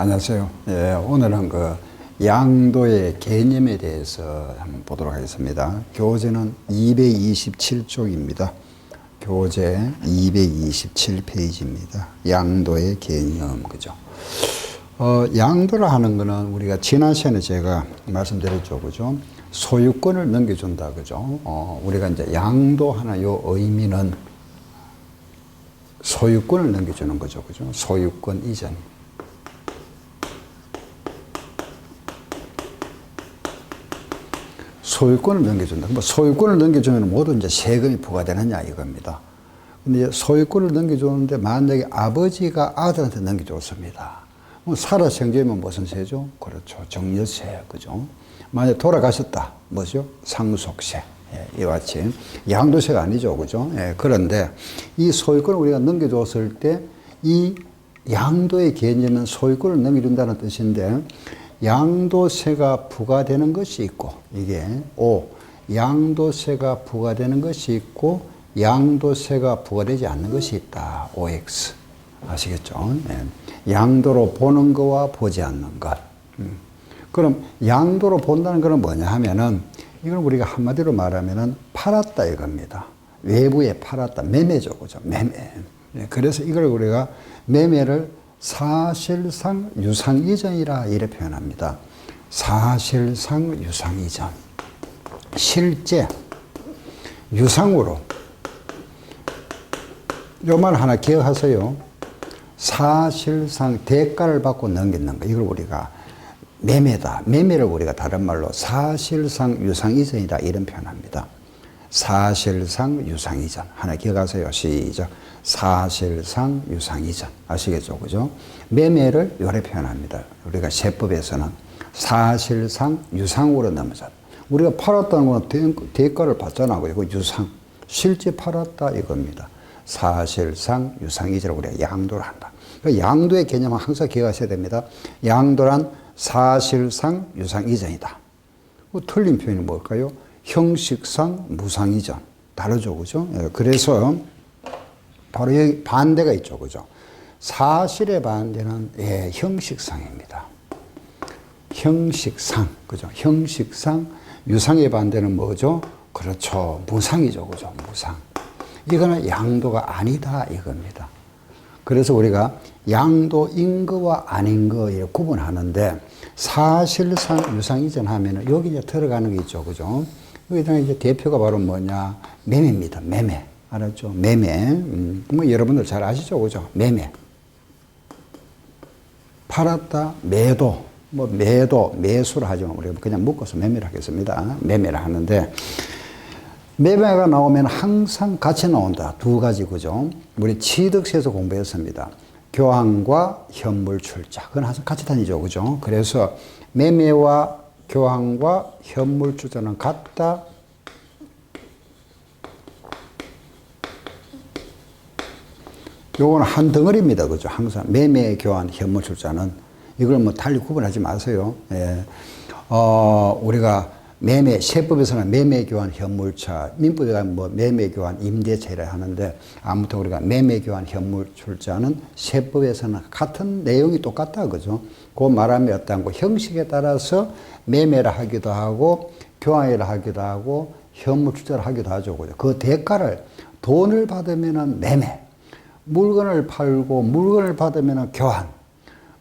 안녕하세요. 예, 오늘은 양도의 개념에 대해서 한번 보도록 하겠습니다. 교재는 227쪽입니다. 교재 227페이지입니다. 양도의 개념, 그죠? 양도를 하는 거는 우리가 지난 시간에 제가 말씀드렸죠, 그죠? 소유권을 넘겨준다, 그죠? 우리가 이제 양도하는 요 의미는 소유권을 넘겨주는 거죠, 그죠? 소유권 이전. 소유권을 넘겨준다. 뭐 소유권을 넘겨주면 모두 이제 세금이 부과되느냐 이겁니다. 근데 소유권을 넘겨주는데 만약에 아버지가 아들한테 넘겨줬습니다. 살아생전이면 무슨 세죠? 그렇죠. 정여세, 그죠? 만약 돌아가셨다. 뭐죠? 상속세. 예, 이와 같이. 양도세가 아니죠. 그죠? 예, 그런데 이 소유권을 우리가 넘겨줬을 때 이 양도의 개념은 소유권을 넘겨준다는 뜻인데 양도세가 부과되는 것이 있고, 이게 양도세가 부과되는 것이 있고, 양도세가 부과되지 않는 것이 있다. OX. 아시겠죠? 네. 양도로 보는 거와 보지 않는 것. 그럼 양도로 본다는 것은 뭐냐 하면은, 이걸 우리가 한마디로 말하면은 팔았다 이겁니다. 외부에 팔았다. 매매죠. 그죠? 매매. 네. 그래서 이걸 우리가 매매를 사실상 유상이전이라 이렇게 표현합니다. 사실상 유상이전. 실제 유상으로 요 말 하나 기억하세요. 사실상 대가를 받고 넘기는 거. 이걸 우리가 매매다. 매매를 우리가 다른 말로 사실상 유상이전이라 이런 표현합니다. 사실상 유상이전. 하나 기억하세요. 시작. 사실상 유상이전. 아시겠죠? 그죠? 매매를 요래 표현합니다. 우리가 세법에서는 사실상 유상으로 넘어졌다. 우리가 팔았다는 건 대가를 받잖아. 그리고 유상. 실제 팔았다 이겁니다. 사실상 유상이전 우리가 양도를 한다. 그러니까 양도의 개념은 항상 기억하셔야 됩니다. 양도란 사실상 유상이전이다. 틀린 표현이 뭘까요? 형식상 무상이전. 다르죠. 그죠? 그래서 바로 여기 반대가 있죠. 그죠? 사실의 반대는 형식상입니다. 형식상. 그죠? 형식상. 유상의 반대는 뭐죠? 그렇죠. 무상이죠. 그죠? 무상. 이거는 양도가 아니다. 이겁니다. 그래서 우리가 양도인 거와 아닌 거에 구분하는데 사실상 유상이전 하면은 여기 이제 들어가는 게 있죠. 그죠? 여기다가 이제 대표가 바로 뭐냐? 매매입니다. 매매. 알았죠? 매매. 뭐 여러분들 잘 아시죠? 그죠? 매매. 팔았다. 매도. 뭐 매도, 매수를 하지만 우리가 그냥 묶어서 매매를 하겠습니다. 매매를 하는데 매매가 나오면 항상 같이 나온다. 두 가지. 그죠? 우리 취득세에서 공부했습니다. 교환과 현물 출자. 그건 항상 같이 다니죠. 그죠? 그래서 매매와 교환과 현물 출자는 같다. 요거는 한 덩어리입니다. 그죠? 항상 매매, 교환, 현물 출자는 이걸 뭐 달리 구분하지 마세요. 예. 우리가 매매, 세법에서는 매매, 교환, 현물차, 민법에 가면 뭐 매매, 교환, 임대차라 하는데 아무튼 우리가 매매, 교환, 현물 출자는 세법에서는 같은 내용이 똑같다. 그죠? 그 말하면 어떤 거 형식에 따라서 매매를 하기도 하고 교환을 하기도 하고 현물 출자를 하기도 하죠. 그죠? 그 대가를 돈을 받으면은 매매, 물건을 팔고 물건을 받으면은 교환,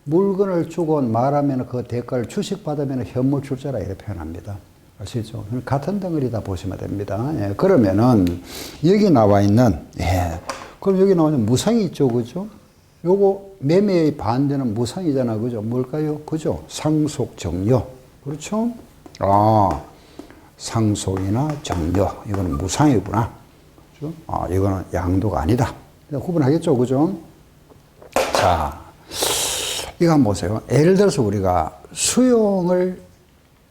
물건을 주고 말하면 그 대가를 주식 받으면 현물 출자라 이렇게 표현합니다. 아시죠? 같은 덩어리다 보시면 됩니다. 예, 그러면은 여기 나와 있는 그럼 여기 나오는 무상이 있죠, 그죠? 요거 매매의 반대는 무상이잖아, 그죠? 뭘까요? 그죠? 상속 정려, 그렇죠? 상속이나 정려 이거는 무상이구나, 그죠? 이거는 양도가 아니다. 구분하겠죠, 그죠? 자, 이거 한번 보세요. 예를 들어서 우리가 수용을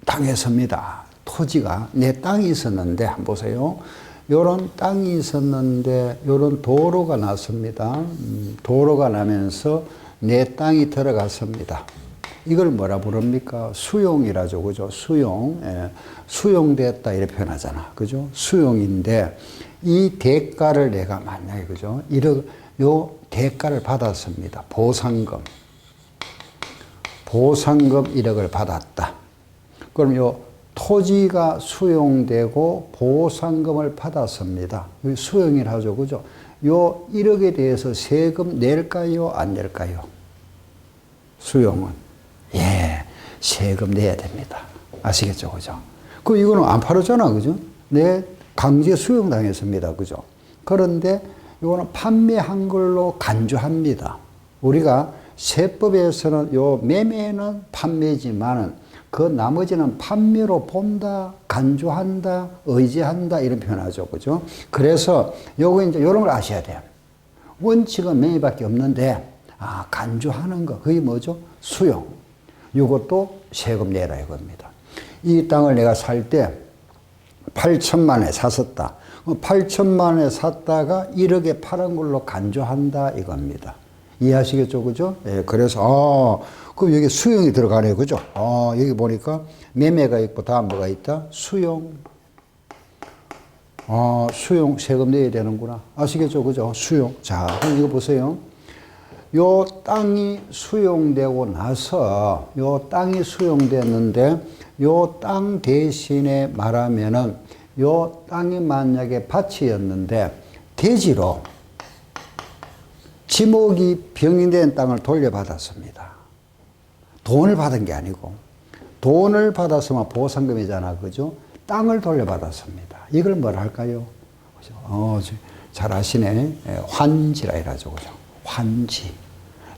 당했습니다. 토지가 내 땅이 있었는데 한번 보세요. 요런 땅이 있었는데 요런 도로가 났습니다. 도로가 나면서 내 땅이 들어갔습니다. 이걸 뭐라 부릅니까? 수용이라죠. 그죠? 수용. 예. 수용됐다 이렇게 표현하잖아. 그죠? 수용인데 이 대가를 내가 만약에 그죠? 요 대가를 받았습니다. 보상금. 보상금 1억을 받았다. 그럼 요 토지가 수용되고 보상금을 받았습니다. 여기 수용이라 하죠. 그죠? 요 1억에 대해서 세금 낼까요? 안 낼까요? 수용은. 예, 세금 내야 됩니다. 아시겠죠? 그죠? 그럼 이거는 안 팔았잖아. 그죠? 내 강제 수용당했습니다. 그죠? 그런데 이거는 판매한 걸로 간주합니다. 우리가 세법에서는 요 매매는 판매지만은 그 나머지는 판매로 본다, 간주한다, 의지한다 이런 표현하죠. 그죠? 그래서 요거 이제 요런 걸 아셔야 돼요. 원칙은 매매밖에 없는데 간주하는 거 그게 뭐죠? 수용. 요것도 세금 내라 이겁니다. 이 땅을 내가 살 때 8천만 원에 샀었다. 8천만 원에 샀다가 1억에 팔은 걸로 간주한다 이겁니다. 이해하시겠죠? 그죠? 예, 그래서, 그럼 여기 수용이 들어가네요. 그죠? 여기 보니까 매매가 있고 다음 뭐가 있다? 수용. 수용 세금 내야 되는구나. 아시겠죠? 그죠? 수용. 자, 그럼 이거 보세요. 요 땅이 수용되고 나서, 요 땅이 수용됐는데, 요 땅 대신에 말하면은, 요 땅이 만약에 밭이었는데, 대지로, 지목이 병인된 땅을 돌려받았습니다. 돈을 받은 게 아니고 돈을 받았으면 보상금이잖아. 그죠? 땅을 돌려받았습니다. 이걸 뭐라 할까요? 잘 아시네. 환지라 이라죠. 그죠? 환지.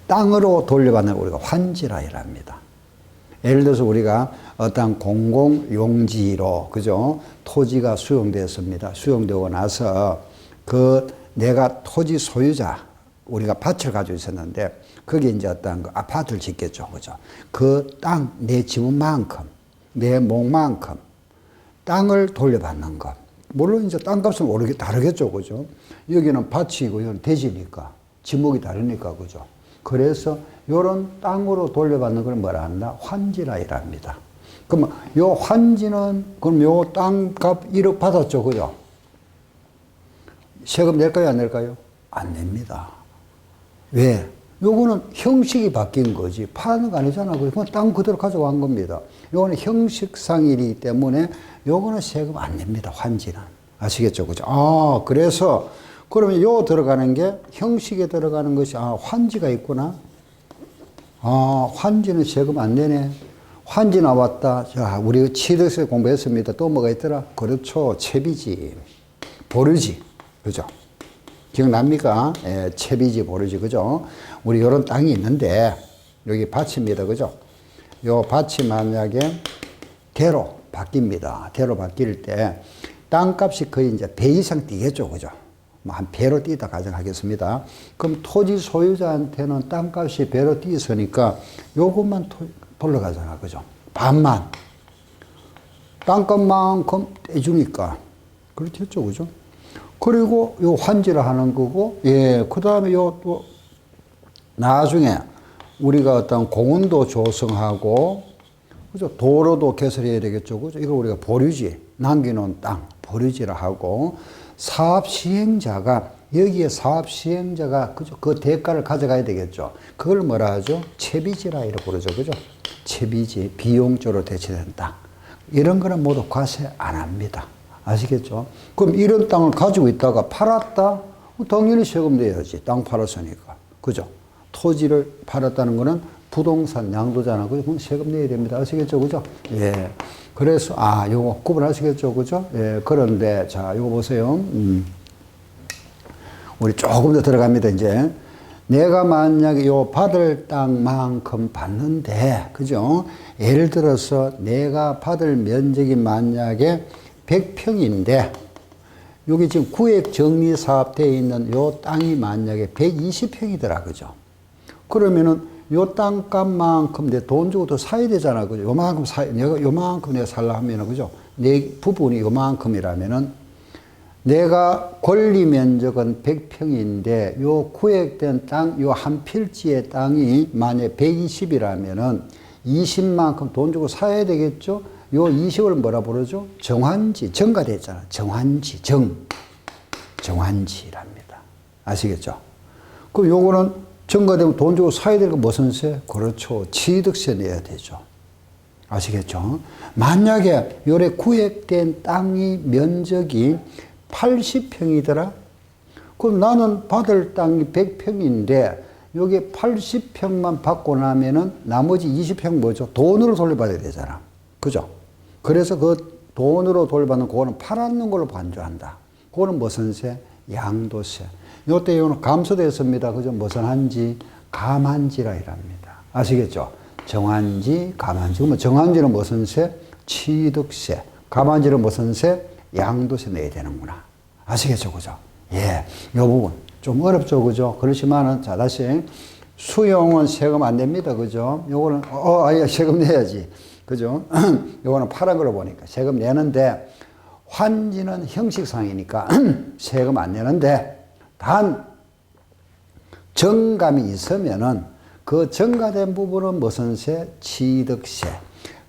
땅으로 돌려받는 우리가 환지라 이랍니다. 예를 들어서 우리가 어떤 공공용지로 그죠? 토지가 수용됐습니다. 수용되고 나서 내가 토지 소유자 우리가 밭을 가지고 있었는데 거기에 이제 어떤 그 아파트를 짓겠죠. 그죠? 그 땅, 내 지분만큼, 내 몫만큼 땅을 돌려받는 것. 물론 이제 땅값은 다르겠죠. 그죠? 여기는 밭이고 여기는 대지니까 지목이 다르니까. 그죠? 그래서 요런 땅으로 돌려받는 걸 뭐라 한다? 환지라 이랍니다. 그러면 요 환지는 그럼 요 땅값 1억 받았죠. 그죠? 세금 낼까요? 안 낼까요? 안 냅니다. 왜? 요거는 형식이 바뀐 거지. 파는 거 아니잖아. 그건 땅 그대로 가져간 겁니다. 요거는 형식상이기 때문에 요거는 세금 안 냅니다. 환지는. 아시겠죠? 그죠? 그래서, 그러면 요 들어가는 게 형식에 들어가는 것이, 환지가 있구나. 환지는 세금 안 내네. 환지 나왔다. 자, 우리 취득세 공부했습니다. 또 뭐가 있더라? 그렇죠. 채비지. 보류지. 그죠? 기억납니까? 예, 채비지 보르지 그죠? 우리 요런 땅이 있는데 여기 밭입니다. 그죠? 요 밭이 만약에 대로 바뀝니다. 대로 바뀔 때 땅값이 거의 이제 배 이상 뛰겠죠. 그죠? 뭐 한 배로 뛰다 가정하겠습니다. 그럼 토지 소유자한테는 땅값이 배로 뛰었으니까 요것만 돌려가잖아. 그죠? 반만. 땅값만큼 떼주니까. 그렇겠죠. 그죠? 그리고 요 환지를 하는 거고, 예, 그 다음에 또, 나중에 우리가 어떤 공원도 조성하고, 그죠? 도로도 개설해야 되겠죠. 그죠? 이걸 우리가 보류지, 남겨놓은 땅, 보류지라 하고, 사업 시행자가, 여기에 사업 시행자가, 그죠? 그 대가를 가져가야 되겠죠. 그걸 뭐라 하죠? 채비지라 이렇게 부르죠. 그죠? 채비지, 비용적으로 대체된 땅. 이런 거는 모두 과세 안 합니다. 아시겠죠? 그럼 이런 땅을 가지고 있다가 팔았다? 당연히 세금 내야지. 땅 팔았으니까. 그죠? 토지를 팔았다는 거는 부동산 양도잖아. 그럼 세금 내야 됩니다. 아시겠죠? 그죠? 예. 그래서, 요거 구분하시겠죠? 그죠? 예. 그런데, 자, 요거 보세요. 우리 조금 더 들어갑니다, 이제. 내가 만약에 요 받을 땅만큼 받는데, 그죠? 예를 들어서 내가 받을 면적이 만약에 100평인데 여기 지금 구획 정리 사업 되어 있는 요 땅이 만약에 120평이더라. 그죠? 그러면은 요 땅값만큼 내 돈 주고 또 사야 되잖아. 그죠? 요만큼 요만큼 내가 살라 하면은, 그죠? 내 부분이 요만큼이라면은 내가 권리 면적은 100평인데 요 구획된 땅, 요 한 필지의 땅이 만약에 120이라면은 20만큼 돈 주고 사야 되겠죠? 요 20을 뭐라 부르죠? 정환지, 정가 됐잖아. 정환지, 정환지랍니다. 아시겠죠? 그럼 요거는 증가되면 돈 주고 사야 될 거 무슨 세? 그렇죠. 취득세 내야 되죠. 아시겠죠? 만약에 요래 구획된 땅이 면적이 80평이더라? 그럼 나는 받을 땅이 100평인데 여기 80평만 받고 나면은 나머지 20평 뭐죠? 돈으로 돌려받아야 되잖아. 그죠? 그래서 그 돈으로 돌려받는 그거는 팔았는 걸로 간주한다. 그거는 무슨 세? 양도세. 요때 이거는 감소됐습니다. 그죠? 무슨 한지? 감한지라 이랍니다. 아시겠죠? 정한지, 감한지. 그러면 정한지는 무슨 세? 취득세. 감한지는 무슨 세? 양도세 내야 되는구나. 아시겠죠? 그죠? 예. 요 부분. 좀 어렵죠? 그죠? 그렇지만은, 자, 다시. 수용은 세금 안 냅니다. 그죠? 요거는, 아예 세금 내야지. 그죠? 요거는 파란 걸로 보니까 세금 내는데, 환지는 형식상이니까 세금 안 내는데, 단, 정감이 있으면은 그 정가된 부분은 무슨 세? 취득세.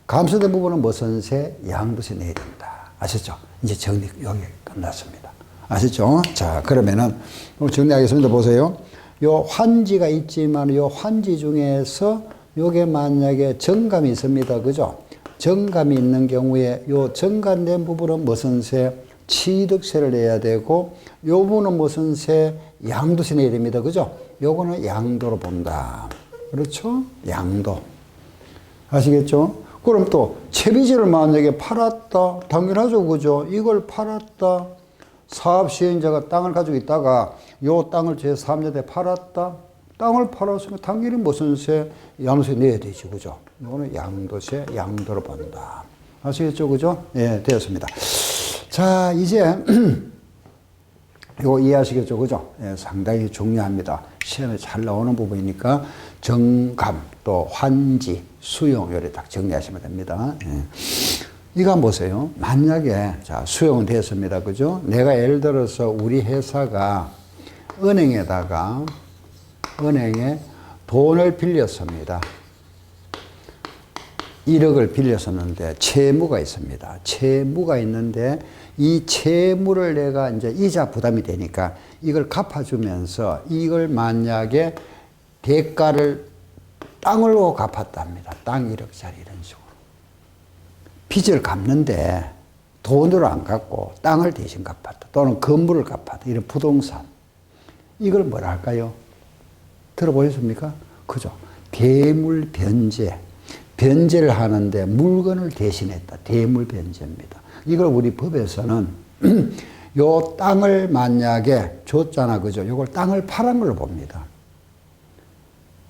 감소된 부분은 무슨 세? 양도세 내야 된다. 아셨죠? 이제 정리 여기 끝났습니다. 아셨죠? 자, 그러면은 정리하겠습니다. 보세요. 요 환지가 있지만 요 환지 중에서 요게 만약에 정감이 있습니다. 그죠? 정감이 있는 경우에 요 정감된 부분은 무슨 세? 취득세를 내야 되고 요 부분은 무슨 세? 양도세 내야 됩니다. 그죠? 요거는 양도로 본다. 그렇죠? 양도. 아시겠죠? 그럼 또 채비지를 만약에 팔았다. 당연하죠. 그죠? 이걸 팔았다. 사업 시행자가 땅을 가지고 있다가 요 땅을 제3자한테 팔았다. 땅을 팔았으면 당연히 무슨 세? 양도세 내야 되지. 그죠? 이거는 양도세, 양도로 본다. 아시겠죠? 그죠? 예, 되었습니다. 자, 이제 이거 이해하시겠죠? 그죠? 예, 상당히 중요합니다. 시험에 잘 나오는 부분이니까 정감, 또 환지, 수용 요래 딱 정리하시면 됩니다. 예. 이거 한번 보세요. 만약에 자 수용은 됐습니다. 그죠? 내가 예를 들어서 우리 회사가 은행에 돈을 빌렸습니다. 1억을 빌렸었는데 채무가 있습니다. 채무가 있는데 이 채무를 내가 이제 이자 부담이 되니까 이걸 갚아주면서 이걸 만약에 대가를 땅으로 갚았답니다. 땅 1억짜리 이런 식으로. 빚을 갚는데 돈으로 안 갚고 땅을 대신 갚았다. 또는 건물을 갚았다. 이런 부동산. 이걸 뭐라 할까요? 들어보셨습니까? 그죠? 대물변제. 변제를 하는데 물건을 대신했다. 대물변제입니다. 이걸 우리 법에서는 요 땅을 만약에 줬잖아. 그죠? 요걸 땅을 팔은 걸로 봅니다.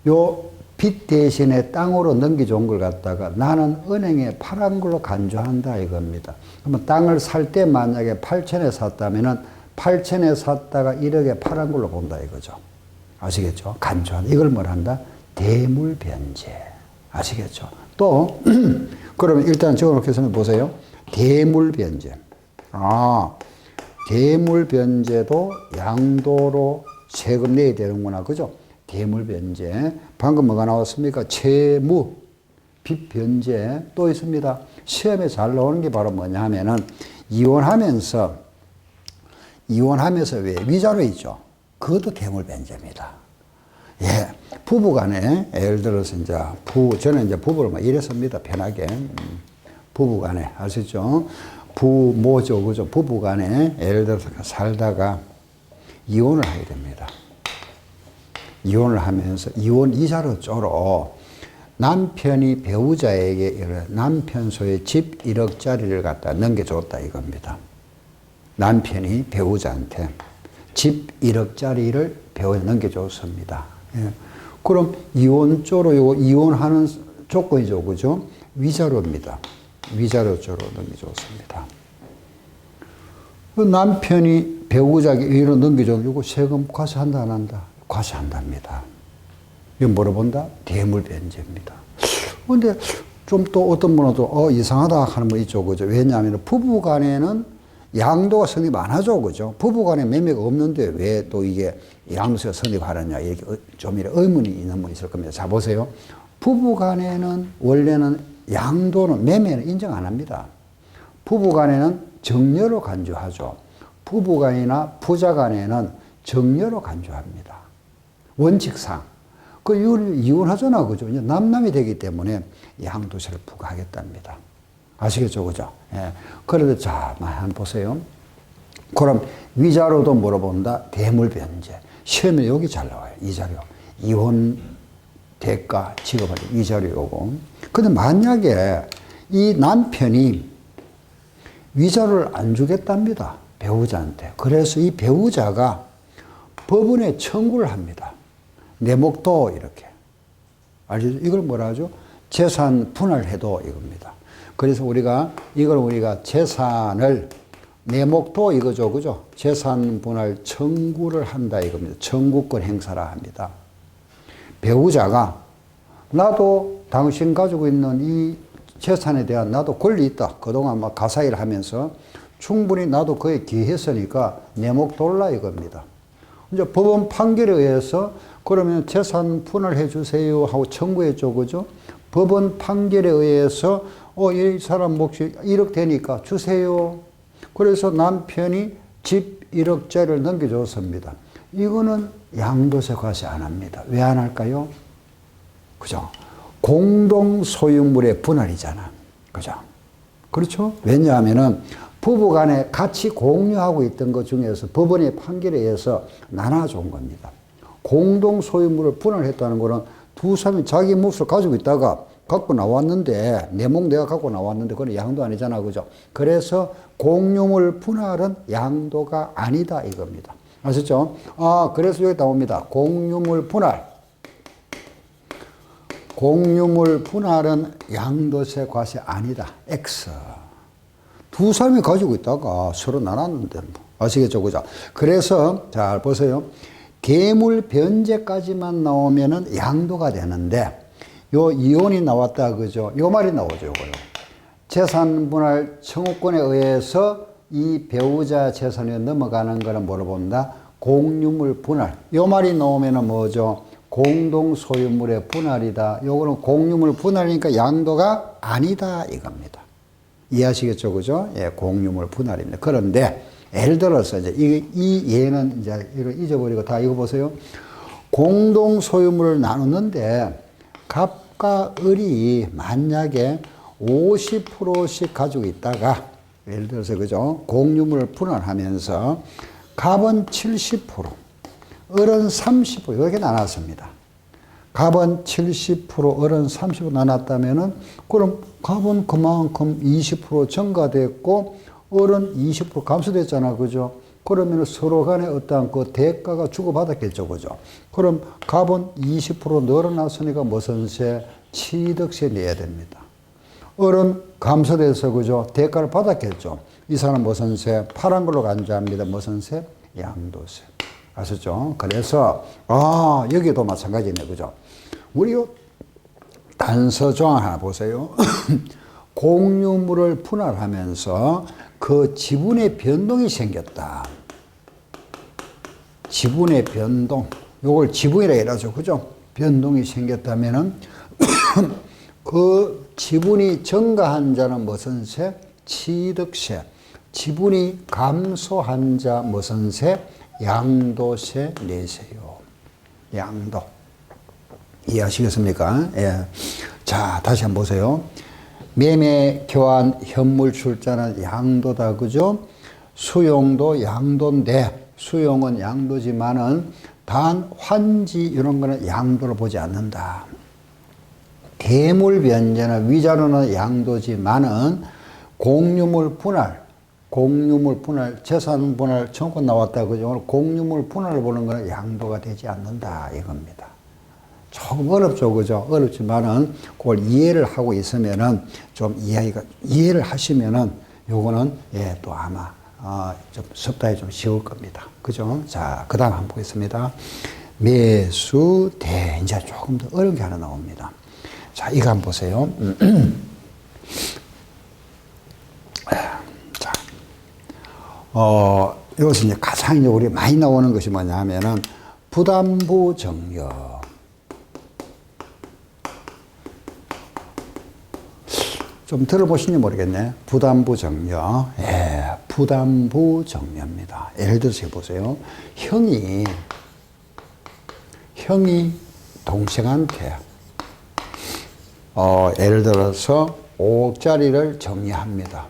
요 빚 대신에 땅으로 넘겨준 걸 갖다가 나는 은행에 팔은 걸로 간주한다 이겁니다. 그러면 땅을 살 때 만약에 8천에 샀다면은 8천에 샀다가 1억에 팔은 걸로 본다 이거죠. 아시겠죠? 간주한다. 이걸 뭘 한다? 대물변제. 아시겠죠? 또 그러면 일단 적어놓겠습니다. 보세요. 대물변제. 대물변제도 양도로 세금 내야 되는구나. 그죠? 대물변제. 방금 뭐가 나왔습니까? 채무, 빚변제 또 있습니다. 시험에 잘 나오는 게 바로 뭐냐 하면은 이혼하면서 왜 위자료 있죠? 그것도 대물변제입니다. 예. 부부 간에 예를 들어서 저는 이제 부부를 막 이랬습니다. 편하게. 부부 간에 아시죠? 부모죠. 그죠? 부부 간에 예를 들어서 살다가 이혼을 하게 됩니다. 이혼을 하면서 이혼 이자로 쪼로 남편이 배우자에게 남편 소유의 집 1억짜리를 갖다 넘겨줬다 이겁니다. 남편이 배우자한테 집 1억짜리를 배우자 넘겨줬습니다. 예. 그럼 이혼조로 요거 이혼하는 조건이죠. 그죠? 위자료입니다. 위자료 조로 넘겨줬습니다. 그 남편이 배우자에게 위로 넘겨줘도 요거 세금 과세한다 안 한다? 과세한답니다. 이건 뭐로 본다? 대물변제입니다. 근데 좀 또 어떤 분은 또 이상하다 하는 분 있죠. 그죠? 왜냐하면 부부 간에는 양도가 성립 안 하죠. 그죠? 부부 간에 매매가 없는데 왜 또 이게 양도세가 성립하느냐. 이렇게 좀 의문이 있는 분 있을 겁니다. 자, 보세요. 부부 간에는 원래는 양도는 매매는 인정 안 합니다. 부부 간에는 정려로 간주하죠. 부부 간이나 부자 간에는 정려로 간주합니다. 원칙상. 그 이혼하잖아. 그죠? 이제 남남이 되기 때문에 양도세를 부과하겠답니다. 아시겠죠? 그죠? 예. 그래도 자, 한번 보세요. 그럼 위자료도 물어본다. 대물변제. 시험에 여기 잘 나와요. 이 자료. 이혼 대가 지급할 때 이 자료 요거. 근데 만약에 이 남편이 위자료를 안 주겠답니다. 배우자한테. 그래서 이 배우자가 법원에 청구를 합니다. 내목도 이렇게. 알죠? 이걸 뭐라 하죠? 재산 분할해도 이겁니다. 그래서 이걸 우리가 재산을 내목도 이거죠. 그죠? 재산 분할 청구를 한다 이겁니다. 청구권 행사라 합니다. 배우자가 나도 당신 가지고 있는 이 재산에 대한 나도 권리 있다. 그동안 막 가사일 하면서 충분히 나도 그에 기했으니까 내목 돌라 이겁니다. 이제 법원 판결에 의해서 그러면 재산 분할해 주세요 하고 청구했죠. 그죠? 법원 판결에 의해서 이 사람 몫이 1억 되니까 주세요. 그래서 남편이 집 1억짜리를 넘겨줬습니다. 이거는 양도세 과세 안 합니다. 왜 안 할까요? 그죠? 공동 소유물의 분할이잖아. 그죠? 그렇죠? 왜냐하면은 부부 간에 같이 공유하고 있던 것 중에서 법원의 판결에 의해서 나눠준 겁니다. 공동 소유물을 분할했다는 거는 두 사람이 자기 몫을 가지고 있다가 갖고 나왔는데, 내 몫 내가 갖고 나왔는데, 그건 양도 아니잖아. 그죠? 그래서 공유물 분할은 양도가 아니다. 이겁니다. 아셨죠? 그래서 여기 나옵니다. 공유물 분할. 공유물 분할은 양도세 과세 아니다. X. 두 사람이 가지고 있다가 서로 나눴는데, 아시겠죠? 그죠? 그래서, 잘 보세요. 계물 변제까지만 나오면은 양도가 되는데, 요 이혼이 나왔다. 그죠? 요 말이 나오죠. 요거요. 재산 분할 청구권에 의해서 이 배우자 재산에 넘어가는 거는 뭐로 본다? 공유물 분할. 요 말이 나오면은 뭐죠? 공동 소유물의 분할이다. 요거는 공유물 분할이니까 양도가 아니다. 이겁니다. 이해하시겠죠? 그죠? 예, 공유물 분할입니다. 그런데 예를 들어서 이제 이 예는 이제 이거 잊어버리고 다 이거 보세요. 공동 소유물을 나누는데 갑과 을이 만약에 50%씩 가지고 있다가 예를 들어서 그죠? 공유물을 분할하면서 갑은 70%, 을은 30% 이렇게 나눴습니다. 갑은 70%, 을은 30% 나눴다면은 그럼 갑은 그만큼 20% 증가됐고 을은 20% 감소됐잖아. 그죠? 그러면 서로 간에 어떠한 그 대가가 주고받았겠죠. 그죠? 그럼 갑은 20% 늘어났으니까 무슨 세? 취득세 내야 됩니다. 을은 감소돼서 그죠? 대가를 받았겠죠. 이 사람 무슨 세? 파란 걸로 간주합니다. 무슨 세? 양도세. 아셨죠? 그래서 여기도 마찬가지네. 그죠? 우리 단서 조항 하나 보세요. 공유물을 분할하면서 그 지분의 변동이 생겼다. 지분의 변동. 요걸 지분이라 해라죠. 그죠? 변동이 생겼다면은 그 지분이 증가한 자는 무슨 세? 취득세. 지분이 감소한 자 무슨 세? 양도세 내세요. 양도. 이해하시겠습니까? 예. 자, 다시 한번 보세요. 매매, 교환, 현물 출자는 양도다. 그죠? 수용도 양도인데, 수용은 양도지만은 단 환지 이런 거는 양도를 보지 않는다. 대물 변제나 위자료는 양도지만은 공유물 분할, 재산 분할 청구권 나왔다. 그죠? 공유물 분할을 보는 거는 양도가 되지 않는다. 이겁니다. 조금 어렵죠. 그죠? 어렵지만은 그걸 이해를 하고 있으면은 좀 이해를 하시면은 요거는 예, 또 아마 좀 섭답이 좀 쉬울 겁니다. 그죠? 자, 그 다음 한번 보겠습니다. 매수, 대. 이제 조금 더 어려운 게 하나 나옵니다. 자, 이거 한번 보세요. 자, 이것은 이제 가장 이제 우리 많이 나오는 것이 뭐냐 하면은 부담부 정려. 좀 들어보시는지 모르겠네. 부담부 정려. 예, 부담부 정려입니다. 예를 들어서 해보세요. 형이 동생한테 예를 들어서 5억짜리를 정리합니다.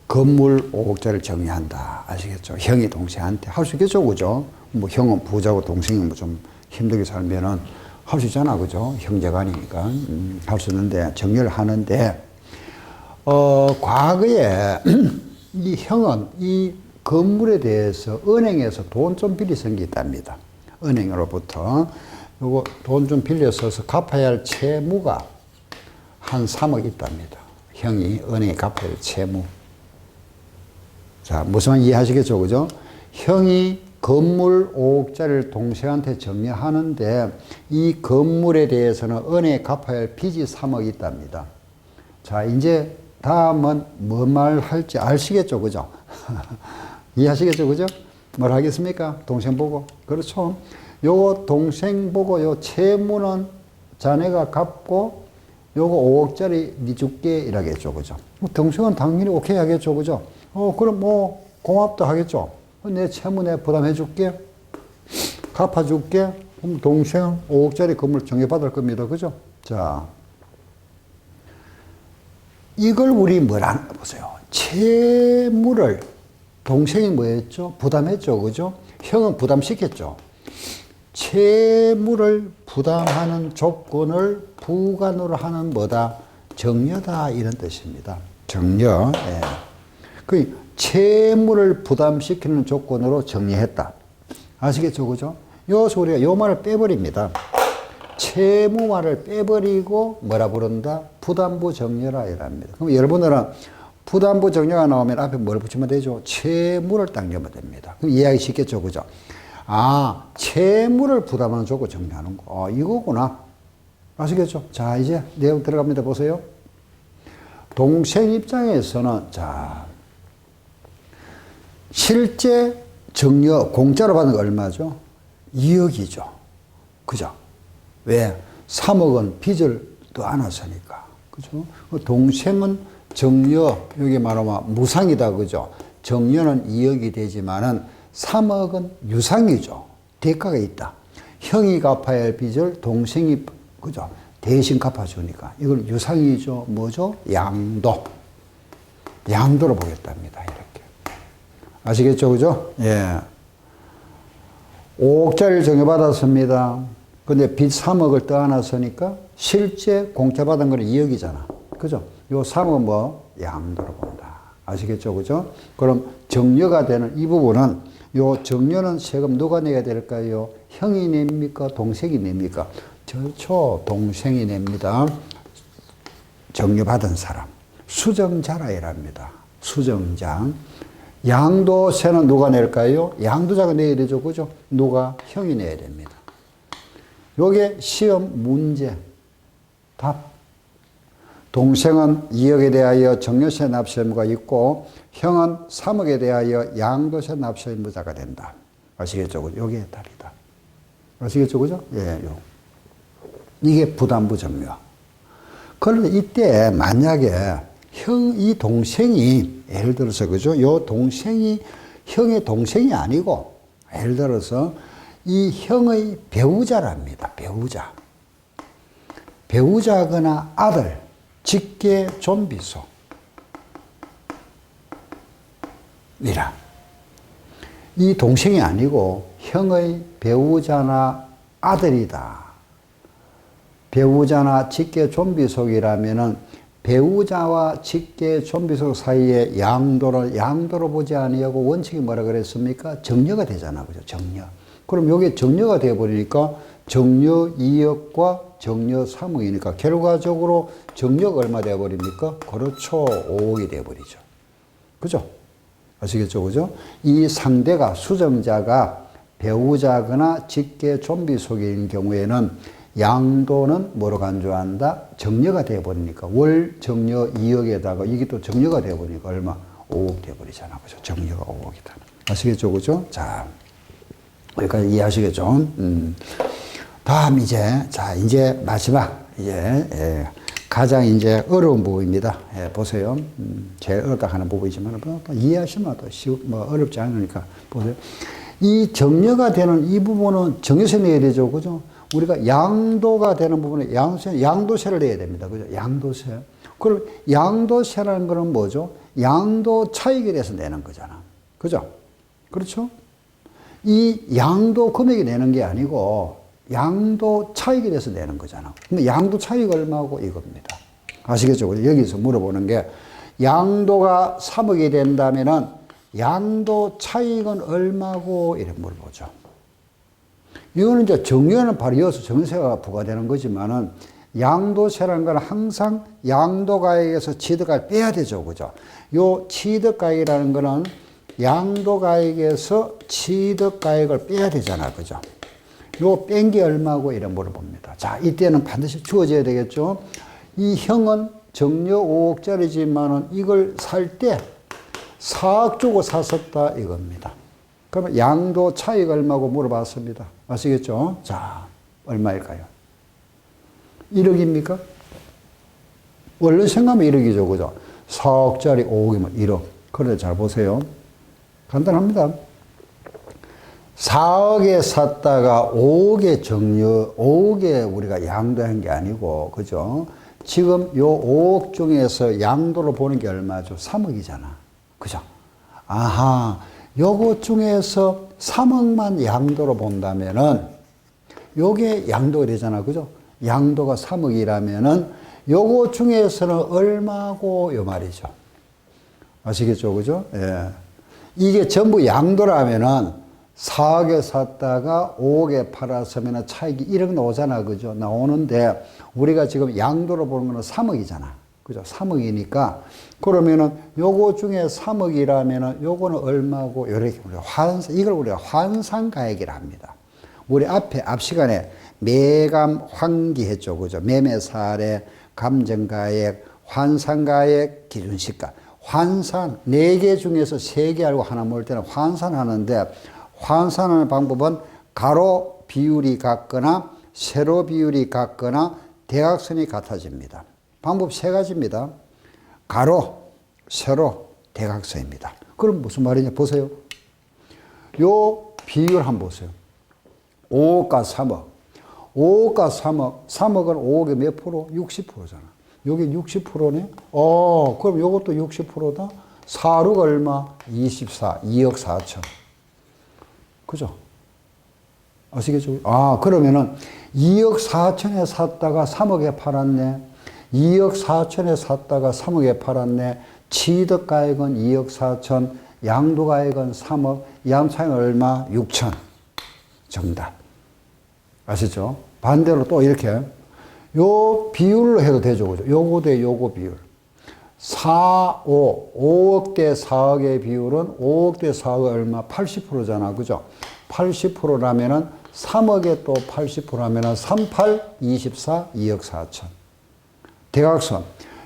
건물 5억짜리를 정리한다. 아시겠죠? 형이 동생한테 할 수 있겠죠, 그죠? 뭐 형은 부자고 동생이 뭐 좀 힘들게 살면은 할 수 있잖아, 그죠? 형제간이니까 할 수 있는데 정리를 하는데 과거에 이 형은 이 건물에 대해서 은행에서 돈 좀 빌리신 게 있답니다. 은행으로부터 요거 돈 좀 빌려서서 갚아야 할 채무가 한 3억 있답니다. 형이 은행에 갚아야 할 채무. 자, 무슨 말 이해하시겠죠, 그죠? 형이 건물 5억짜리를 동생한테 정리하는데 이 건물에 대해서는 은행에 갚아야 할 빚이 3억 있답니다. 자, 이제 다음은 뭔 말 할지 아시겠죠, 그죠? 이해하시겠죠, 그죠? 뭘 하겠습니까? 동생 보고. 그렇죠. 요 동생 보고 요 채무는 자네가 갚고 요거 5억짜리 니 줄게 이라겠죠, 그죠? 동생은 당연히 오케이 하겠죠, 그죠? 그럼 뭐 고맙다 하겠죠. 내 채무 내 부담해 줄게. 갚아 줄게. 그럼 동생은 5억짜리 건물 정해받을 겁니다, 그죠? 자, 이걸 우리 뭐라 보세요. 채무를 동생이 뭐 했죠? 부담했죠, 그죠? 형은 부담시켰죠. 채무를 부담하는 조건을 부관으로 하는 뭐다? 정려다 이런 뜻입니다. 정려. 예. 그 채무를 부담시키는 조건으로 정리했다. 아시겠죠, 그죠? 요 소리가 요 말을 빼버립니다. 채무 말을 빼버리고 뭐라 부른다? 부담부 정려라 이랍니다. 그럼 여러분들은 부담부 정려가 나오면 앞에 뭘 붙이면 되죠? 채무를 딱 넣으면 됩니다. 그럼 이해하기 쉽겠죠, 그죠? 아, 채무를 부담하는 조건 정리하는 거. 이거구나. 아시겠죠? 자, 이제 내용 들어갑니다. 보세요. 동생 입장에서는, 자, 실제 정려, 공짜로 받는 거 얼마죠? 2억이죠. 그죠? 왜? 3억은 빚을 또 안 왔으니까. 그죠? 동생은 정려, 여기 말하면 무상이다. 그죠? 정려는 2억이 되지만은 3억은 유상이죠. 대가가 있다. 형이 갚아야 할 빚을 동생이, 그죠? 대신 갚아주니까. 이걸 유상이죠. 뭐죠? 양도. 양도로 보겠답니다. 이렇게. 아시겠죠? 그죠? 예. 5억짜리를 정해받았습니다. 근데 빚 3억을 떠안았으니까 실제 공짜 받은 거는 2억이잖아. 그죠? 요 3억은 뭐? 양도로 본다. 아시겠죠? 그죠? 그럼 정려가 되는 이 부분은 요 정려는 세금 누가 내야 될까요? 형이 냅니까? 동생이 냅니까? 그렇죠. 동생이 냅니다. 정려받은 사람. 수정자라 이랍니다. 수정자. 양도세는 누가 낼까요? 양도자가 내야 되죠. 그죠? 누가? 형이 내야 됩니다. 요게 시험 문제. 답. 동생은 2억에 대하여 정려세 납세 의무가 있고 형은 3억에 대하여 양도세 납세 의무자가 된다. 아시겠죠? 요게 답이다. 아시겠죠? 그죠? 예, 요. 이게 부담부 정려. 그런데 이때 만약에 이 동생이 예를 들어서 그죠? 요 동생이 형의 동생이 아니고 예를 들어서 이 형의 배우자랍니다. 배우자. 배우자거나 아들, 직계 좀비소. 이라. 이 동생이 아니고 형의 배우자나 아들이다. 배우자나 직계 좀비속이라면은 배우자와 직계 좀비속 사이에 양도로 보지 아니하고 원칙이 뭐라 그랬습니까? 정려가 되잖아. 그죠? 정려. 그럼 요게 정려가 되어버리니까 정려 2억과 정려 3억이니까 결과적으로 정려가 얼마 되어버립니까? 그렇죠. 5억이 되어버리죠. 그죠? 아시겠죠? 그죠? 이 상대가, 수정자가 배우자거나 직계 좀비속인 경우에는 양도는 뭐로 간주한다? 정려가 되어버리니까 월 정려 2억에다가 이게 또 정려가 되어버리니까 얼마? 5억 되어버리잖아. 그죠? 정려가 5억이다. 아시겠죠? 그죠? 자, 여기까지 이해하시겠죠? 다음 이제 마지막, 가장 이제 어려운 부분입니다. 보세요. 제일 어렵다 하는 부분이지만, 이해하시면 또 어렵지 않으니까 보세요. 이 정려가 되는 이 부분은 정여세 내야 되죠. 그죠? 우리가 양도가 되는 부분에 양도세를 내야 됩니다. 그죠? 양도세. 그럼 양도세라는 거는 뭐죠? 양도 차익에 대해서 내는 거잖아. 그죠? 그렇죠? 이 양도 금액이 내는 게 아니고 양도 차익에 대해서 내는 거잖아. 근데 양도 차익 얼마고 이겁니다. 아시겠죠? 여기서 물어보는 게 양도가 3억이 된다면은 양도 차익은 얼마고 이렇게 물어보죠. 이거는 이제 정려는 바로 이어서 정세가 부과되는 거지만은 양도세라는 건 항상 양도가액에서 취득가액 빼야 되죠. 그죠? 요 취득가액이라는 거는 양도가액에서 취득가액을 빼야 되잖아. 그죠? 요 뺀 게 얼마고 이래 물어봅니다. 자, 이때는 반드시 주어져야 되겠죠. 이 형은 정려 5억짜리지만은 이걸 살 때 4억 주고 샀었다 이겁니다. 그러면 양도 차익 얼마고 물어봤습니다. 아시겠죠? 자, 얼마일까요? 1억입니까? 원래 생각하면 1억이죠. 그죠? 4억짜리 5억이면 1억. 그런데 잘 보세요. 간단합니다. 4억에 샀다가 5억에 정려, 5억에 우리가 양도한 게 아니고, 그죠? 지금 요 5억 중에서 양도로 보는 게 얼마죠? 3억이잖아. 그죠? 아하, 요거 중에서 3억만 양도로 본다면은, 요게 양도가 되잖아. 그죠? 양도가 3억이라면은, 요거 중에서는 얼마고, 요 말이죠. 아시겠죠? 그죠? 예. 이게 전부 양도라면은, 4억에 샀다가 5억에 팔았으면 차익이 1억 나오잖아. 그죠? 나오는데, 우리가 지금 양도로 보는 거는 3억이잖아. 그죠? 3억이니까, 그러면은 요거 중에 3억이라면은 요거는 얼마고, 요렇게 우리가 이걸 우리가 환산가액이라 합니다. 우리 앞 시간에 매감 환기 했죠. 그죠? 매매사례, 감정가액, 환산가액, 기준시가. 환산, 4개 중에서 3개 알고 하나 모을 때는 환산하는데, 환산하는 방법은 가로 비율이 같거나 세로 비율이 같거나 대각선이 같아집니다. 방법 3가지입니다. 가로, 세로, 대각선입니다. 그럼 무슨 말이냐 보세요. 요 비율 한번 보세요. 5억과 3억. 5억과 3억. 3억은 5억의 몇 프로? 60%잖아. 여기 60%네? 그럼 요것도 60%다? 4억 얼마? 24. 2억 4천. 그죠? 아시겠죠? 그러면은 2억 4천에 샀다가 3억에 팔았네. 2억 4천에 샀다가 3억에 팔았네. 취득가액은 2억 4천, 양도가액은 3억, 양차익은 얼마? 6천. 정답. 아시죠? 반대로 또 이렇게 요 비율로 해도 되죠. 그죠? 요거 대 요거 비율. 4, 5억 대 4억의 비율은 5억 대 4억 얼마? 80%잖아. 그죠? 80%라면은 3억에 또 80%라면은 38, 24, 2억 4천. 대각선.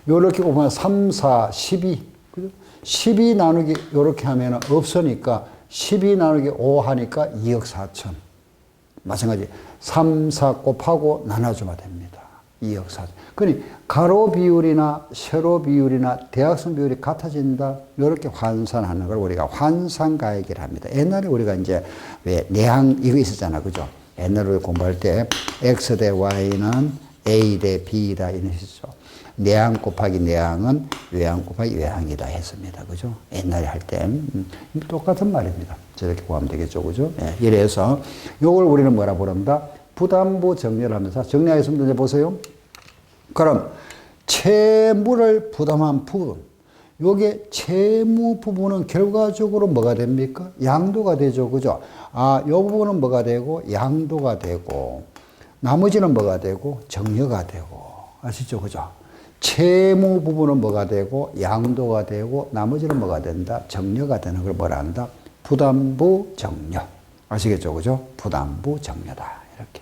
요렇게 보면 3, 4, 12. 그죠? 12 나누기 요렇게 하면은 없으니까 12 나누기 5 하니까 2억 4천. 마찬가지. 3, 4 곱하고 나눠주면 됩니다. 2억 4천. 그러니 가로 비율이나 세로 비율이나 대각선 비율이 같아진다. 이렇게 환산하는 걸 우리가 환산가액이라 합니다. 옛날에 우리가 이제 왜 내항 이거 있었잖아. 그죠? 옛날에 우리 공부할 때 X 대 Y는 A 대 B다 이런 식이죠. 내항 곱하기 내항은 외항 곱하기 외항이다 했습니다. 그죠? 옛날에 할 때 똑같은 말입니다. 저렇게 구하면 되겠죠. 그죠? 네, 이래서 요걸 우리는 뭐라 부른다? 부담부 정리를 하면서 정리하겠습니다. 이제 보세요. 그럼 채무를 부담한 부분, 요게 채무 부분은 결과적으로 뭐가 됩니까? 양도가 되죠. 그죠? 요 부분은 뭐가 되고 양도가 되고 나머지는 뭐가 되고 정려가 되고 아시죠? 그죠? 채무 부분은 뭐가 되고 양도가 되고 나머지는 뭐가 된다? 정려가 되는 걸 뭐라 한다? 부담부 정려. 아시겠죠? 그죠? 부담부 정려다. 이렇게.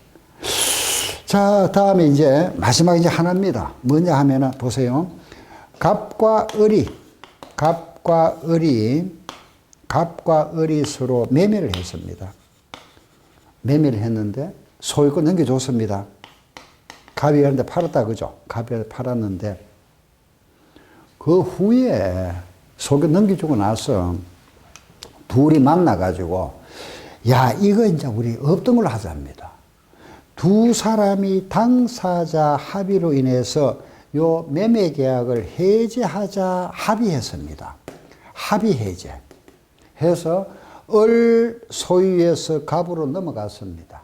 자, 다음에 이제 마지막 이제 하나입니다. 뭐냐 하면은 보세요. 갑과 을이 서로 매매를 했습니다. 매매를 했는데 소유권 넘겨줬습니다. 갑이 얘한테 팔았다 그죠? 갑이 얘한테 팔았는데 그 후에 소유권 넘겨주고 나서 둘이 만나가지고 야, 이거 이제 우리 없던 걸로 하자입니다. 두 사람이 당사자 합의로 인해서 요 매매 계약을 해제하자 합의했습니다. 합의 해제. 해서 을 소유에서 갑으로 넘어갔습니다.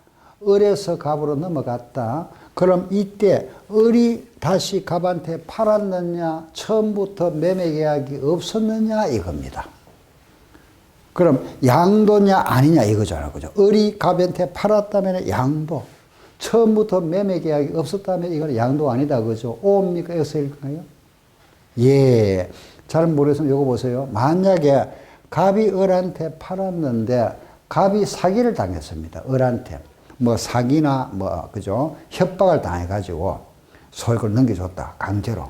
을에서 갑으로 넘어갔다. 그럼 이때 을이 다시 갑한테 팔았느냐, 처음부터 매매 계약이 없었느냐 이겁니다. 그럼 양도냐 아니냐 이거잖아. 그죠? 을이 갑한테 팔았다면 양도. 처음부터 매매 계약이 없었다면 이건 양도 아니다. 그죠? O입니까? X일까요? 예. 잘 모르겠으면 이거 보세요. 만약에 갑이 을한테 팔았는데 갑이 사기를 당했습니다. 을한테. 뭐 사기나 뭐, 그죠? 협박을 당해가지고 소유권을 넘겨줬다. 강제로.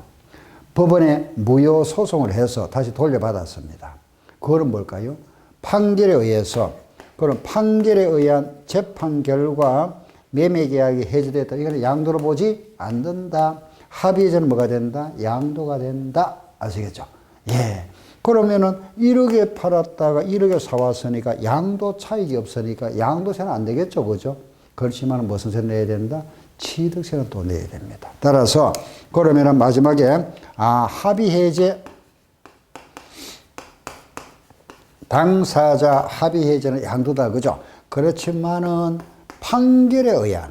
법원에 무효 소송을 해서 다시 돌려받았습니다. 그거는 뭘까요? 판결에 의해서, 그럼 판결에 의한 재판 결과 매매 계약이 해지됐다. 이거는 양도로 보지 않는다. 합의해서는 뭐가 된다? 양도가 된다. 아시겠죠? 예. 그러면은 1억에 팔았다가 1억에 사왔으니까 양도 차익이 없으니까 양도세는 안 되겠죠. 그죠? 그렇지만 무슨 세 내야 된다? 취득세는 또 내야 됩니다. 따라서 그러면은 마지막에 합의 해제 당사자 합의 해제는 양도다. 그죠? 그렇지만은 판결에 의한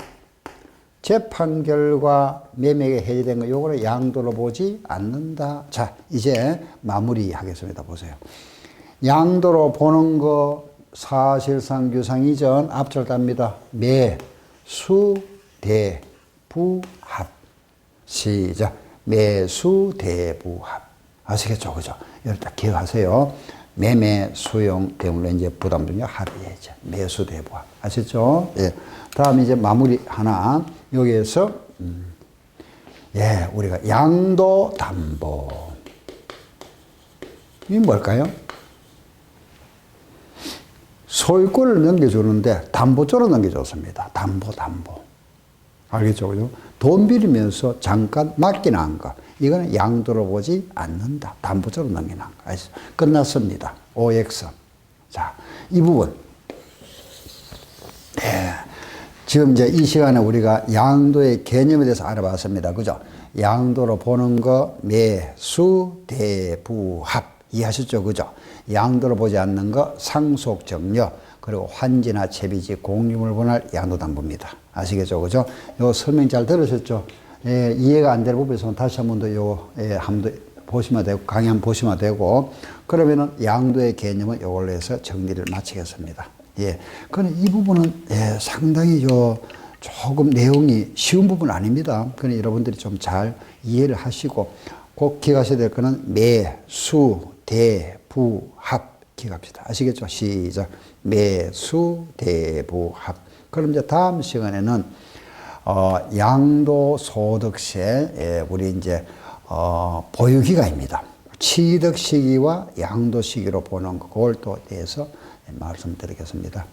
재판 결과 매매가 해제된 거 요거를 양도로 보지 않는다. 자, 이제 마무리하겠습니다. 보세요. 양도로 보는 거 사실상 유상 이전 앞절 답니다. 매, 수, 대, 부, 합. 시작. 매수, 대, 부, 합. 아시겠죠? 그죠? 이걸 딱 기억하세요. 매매, 수용 때문에 이제 부담 중에 합의해제. 매수, 대, 부, 합. 아시죠? 예. 다음 이제 마무리 하나. 여기에서, 예, 우리가 양도 담보. 이게 뭘까요? 소유권을 넘겨주는데 담보조로 넘겨줬습니다. 담보. 알겠죠? 그죠? 돈 빌리면서 잠깐 맡기는 거. 이거는 양도로 보지 않는다. 담보조로 넘기는 거. 아시죠? 끝났습니다. OX. 자, 이 부분. 네. 지금 이제 이 시간에 우리가 양도의 개념에 대해서 알아봤습니다. 그죠? 양도로 보는 거, 매, 수, 대, 부, 합. 이해하셨죠? 그죠? 양도로 보지 않는 거, 상속, 정려, 그리고 환지나 채비지, 공유물 분할, 양도담보입니다. 아시겠죠? 그죠? 요 설명 잘 들으셨죠? 예, 이해가 안 되는 부분에 있으면 다시 한 번 더 한번 더 보시면 되고, 강의 한번 보시면 되고, 그러면은 양도의 개념은 요걸로 해서 정리를 마치겠습니다. 예. 그런데 이 부분은, 예, 상당히 조금 내용이 쉬운 부분 아닙니다. 그러니 여러분들이 좀 잘 이해를 하시고, 꼭 기억하셔야 될 거는 매, 수, 대, 부, 합 기억합시다. 아시겠죠? 시작. 매, 수, 대, 부, 합. 그럼 이제 다음 시간에는, 양도소득세, 예, 우리 이제, 보유기간입니다. 취득 시기와 양도 시기로 보는 거, 그걸 또 대해서 말씀드리겠습니다.